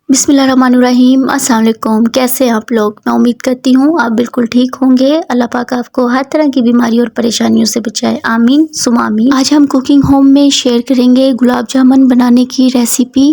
बिस्मिल्लाहिर्रहमानिर्रहीम। अस्सलाम वालेकुम। कैसे हैं आप लोग? मैं उम्मीद करती हूँ आप बिल्कुल ठीक होंगे। अल्लाह पाक आपको हर तरह की बीमारी और परेशानियों से बचाए, आमीन सुमा आमीन। आज हम कुकिंग होम में शेयर करेंगे गुलाब जामुन बनाने की रेसिपी।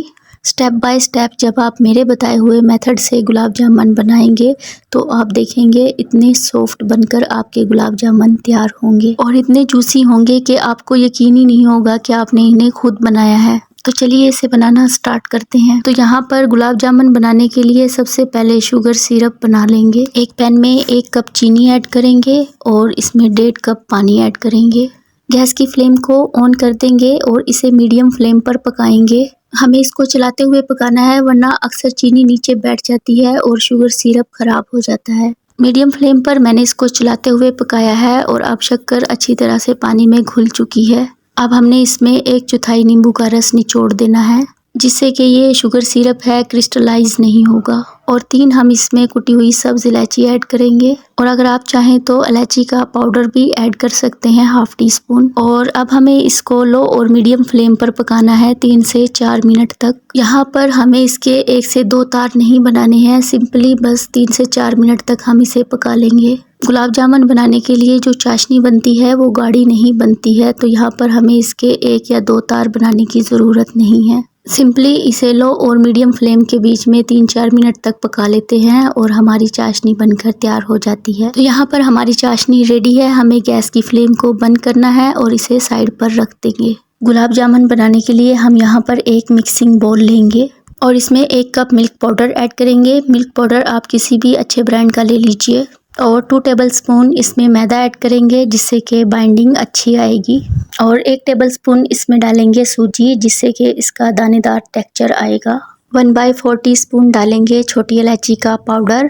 स्टेप बाय स्टेप जब आप मेरे बताए हुए मेथड से गुलाब जामुन बनाएंगे तो आप देखेंगे इतने सॉफ्ट बनकर आपके गुलाब जामुन तैयार होंगे और इतने जूसी होंगे कि आपको यकीन ही नहीं होगा कि आपने इन्हें खुद बनाया है। तो चलिए इसे बनाना स्टार्ट करते हैं। तो यहाँ पर गुलाब जामुन बनाने के लिए सबसे पहले शुगर सिरप बना लेंगे। एक पैन में 1 कप चीनी ऐड करेंगे और इसमें 1.5 कप पानी ऐड करेंगे। गैस की फ्लेम को ऑन कर देंगे और इसे मीडियम फ्लेम पर पकाएंगे। हमें इसको चलाते हुए पकाना है वरना अक्सर चीनी नीचे बैठ जाती है और शुगर सिरप खराब हो जाता है। मीडियम फ्लेम पर मैंने इसको चलाते हुए पकाया है और अब शक्कर अच्छी तरह से पानी में घुल चुकी है। अब हमने इसमें 1/4 नींबू का रस निचोड़ देना है जिससे कि ये शुगर सिरप है क्रिस्टलाइज नहीं होगा। और 3 हम इसमें कुटी हुई सब्ज इलायची ऐड करेंगे और अगर आप चाहें तो इलायची का पाउडर भी ऐड कर सकते हैं, 1/2 टीस्पून। और अब हमें इसको लो और मीडियम फ्लेम पर पकाना है 3 से 4 मिनट तक। यहाँ पर हमें इसके 1 से 2 तार नहीं बनाने हैं, सिंपली बस 3 से 4 मिनट तक हम इसे पका लेंगे। गुलाब जामुन बनाने के लिए जो चाशनी बनती है वो गाढ़ी नहीं बनती है, तो यहाँ पर हमें इसके 1 या 2 तार बनाने की ज़रूरत नहीं है। सिंपली इसे लो और मीडियम फ्लेम के बीच में 3-4 मिनट तक पका लेते हैं और हमारी चाशनी बनकर तैयार हो जाती है। तो यहाँ पर हमारी चाशनी रेडी है। हमें गैस की फ्लेम को बंद करना है और इसे साइड पर रख देंगे। गुलाब जामुन बनाने के लिए हम यहाँ पर एक मिक्सिंग बाउल लेंगे और इसमें 1 कप मिल्क पाउडर ऐड करेंगे। मिल्क पाउडर आप किसी भी अच्छे ब्रांड का ले लीजिए। और 2 टेबलस्पून इसमें मैदा ऐड करेंगे जिससे कि बाइंडिंग अच्छी आएगी। और 1 टेबलस्पून इसमें डालेंगे सूजी जिससे कि इसका दानेदार टेक्सचर आएगा। 1/4 टीस्पून डालेंगे छोटी इलायची का पाउडर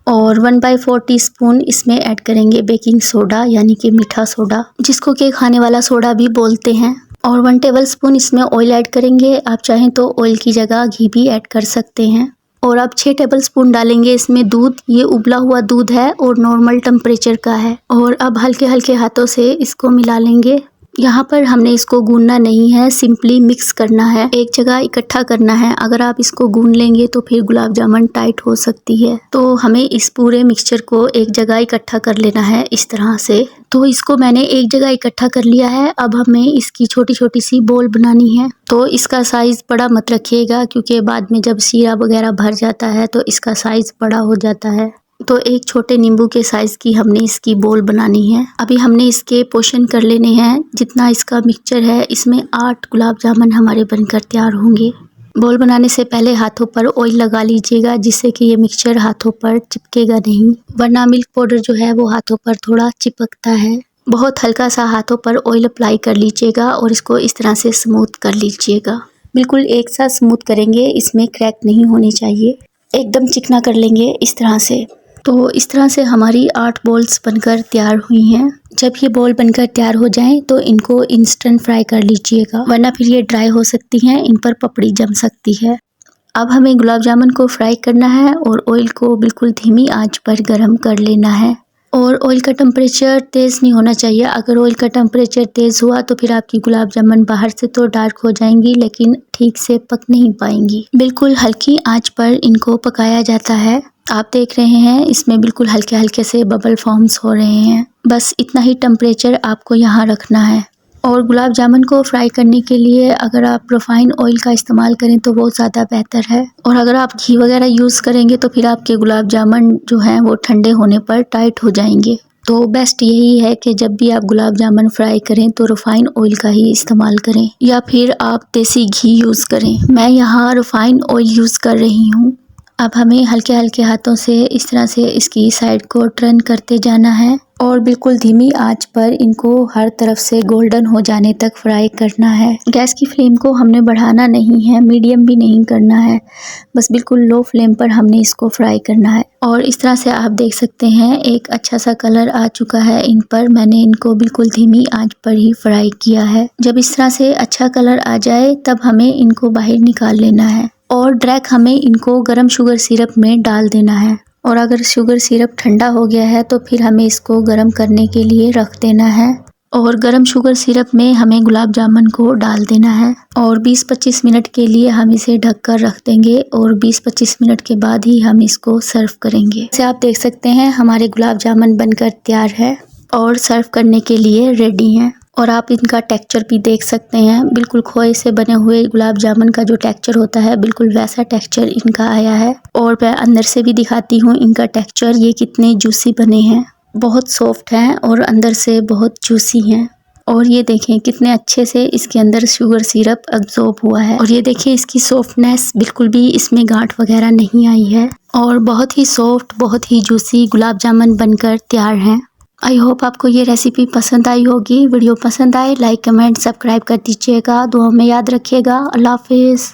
और 1/4 टीस्पून इसमें ऐड करेंगे बेकिंग सोडा यानी कि मीठा सोडा, जिसको कि खाने वाला सोडा भी बोलते हैं। और 1 टेबलस्पून इसमें ऑयल ऐड करेंगे। आप चाहें तो ऑयल की जगह घी भी ऐड कर सकते हैं। और अब 6 टेबलस्पून डालेंगे इसमें दूध। ये उबला हुआ दूध है और नॉर्मल टेम्परेचर का है। और अब हल्के हल्के हाथों से इसको मिला लेंगे। यहाँ पर हमने इसको गूंदना नहीं है, सिंपली मिक्स करना है, एक जगह इकट्ठा करना है। अगर आप इसको गूंद लेंगे तो फिर गुलाब जामुन टाइट हो सकती है, तो हमें इस पूरे मिक्सचर को एक जगह इकट्ठा कर लेना है इस तरह से। तो इसको मैंने एक जगह इकट्ठा कर लिया है। अब हमें इसकी छोटी छोटी सी बॉल बनानी है। तो इसका साइज़ बड़ा मत रखिएगा क्योंकि बाद में जब शीरा वगैरह भर जाता है तो इसका साइज़ बड़ा हो जाता है। तो एक छोटे नींबू के साइज़ की हमने इसकी बॉल बनानी है। अभी हमने इसके पोर्शन कर लेने हैं। जितना इसका मिक्सचर है इसमें 8 गुलाब जामुन हमारे बनकर तैयार होंगे। बॉल बनाने से पहले हाथों पर ऑयल लगा लीजिएगा जिससे कि ये मिक्सचर हाथों पर चिपकेगा नहीं, वरना मिल्क पाउडर जो है वो हाथों पर थोड़ा चिपकता है। बहुत हल्का सा हाथों पर ऑयल अप्लाई कर लीजिएगा और इसको इस तरह से स्मूथ कर लीजिएगा। बिल्कुल एक साथ स्मूथ करेंगे, इसमें क्रैक नहीं होनी चाहिए। एकदम चिकना कर लेंगे इस तरह से। तो इस तरह से हमारी 8 बॉल्स बनकर तैयार हुई हैं। जब ये बॉल बनकर तैयार हो जाएं तो इनको इंस्टेंट फ्राई कर लीजिएगा, वरना फिर ये ड्राई हो सकती हैं, इन पर पपड़ी जम सकती है। अब हमें गुलाब जामुन को फ्राई करना है और ऑयल को बिल्कुल धीमी आंच पर गर्म कर लेना है। और ऑयल का टेम्परेचर तेज़ नहीं होना चाहिए। अगर ऑयल का टेम्परेचर तेज़ हुआ तो फिर आपकी गुलाब जामुन बाहर से तो डार्क हो जाएंगी लेकिन ठीक से पक नहीं पाएंगी। बिल्कुल हल्की आंच पर इनको पकाया जाता है। आप देख रहे हैं इसमें बिल्कुल हल्के हल्के से बबल फॉर्म्स हो रहे हैं। बस इतना ही टेम्परेचर आपको यहाँ रखना है। और गुलाब जामुन को फ्राई करने के लिए अगर आप रिफाइंड ऑयल का इस्तेमाल करें तो वो ज़्यादा बेहतर है। और अगर आप घी वगैरह यूज़ करेंगे तो फिर आपके गुलाब जामुन जो हैं वो ठंडे होने पर टाइट हो जाएंगे। तो बेस्ट यही है कि जब भी आप गुलाब जामुन फ्राई करें तो रिफाइंड ऑयल का ही इस्तेमाल करें या फिर आप देसी घी यूज़ करें। मैं यहाँ रिफाइंड ऑयल यूज़ कर रही हूँ। अब हमें हल्के हल्के हाथों से इस तरह से इसकी साइड को टर्न करते जाना है और बिल्कुल धीमी आंच पर इनको हर तरफ से गोल्डन हो जाने तक फ्राई करना है। गैस की फ्लेम को हमने बढ़ाना नहीं है, मीडियम भी नहीं करना है, बस बिल्कुल लो फ्लेम पर हमने इसको फ्राई करना है। और इस तरह से आप देख सकते हैं एक अच्छा सा कलर आ चुका है इन पर। मैंने इनको बिल्कुल धीमी आंच पर ही फ्राई किया है। जब इस तरह से अच्छा कलर आ जाए तब हमें इनको बाहर निकाल लेना है और डायरेक्ट हमें इनको गर्म शुगर सिरप में डाल देना है। और अगर शुगर सिरप ठंडा हो गया है तो फिर हमें इसको गर्म करने के लिए रख देना है। और गरम शुगर सिरप में हमें गुलाब जामुन को डाल देना है और 20-25 मिनट के लिए हम इसे ढककर रख देंगे और 20-25 मिनट के बाद ही हम इसको सर्व करेंगे। जैसे आप देख सकते हैं हमारे गुलाब जामुन बनकर तैयार है और सर्व करने के लिए रेडी हैं। और आप इनका टेक्सचर भी देख सकते हैं, बिल्कुल खोए से बने हुए गुलाब जामुन का जो टेक्सचर होता है बिल्कुल वैसा टेक्सचर इनका आया है। और मैं अंदर से भी दिखाती हूँ इनका टेक्सचर, ये कितने जूसी बने हैं, बहुत सॉफ्ट हैं और अंदर से बहुत जूसी हैं। और ये देखें कितने अच्छे से इसके अंदर शुगर सिरप अब्जॉर्ब हुआ है। और ये देखिए इसकी सॉफ्टनेस, बिल्कुल भी इसमें गांठ वगैरह नहीं आई है और बहुत ही सॉफ्ट, बहुत ही जूसी गुलाब जामुन बनकर तैयार हैं। आई होप आपको ये रेसिपी पसंद आई होगी। वीडियो पसंद आए लाइक कमेंट सब्सक्राइब कर दीजिएगा। दुआ में याद रखिएगा। अल्लाह हाफिज़।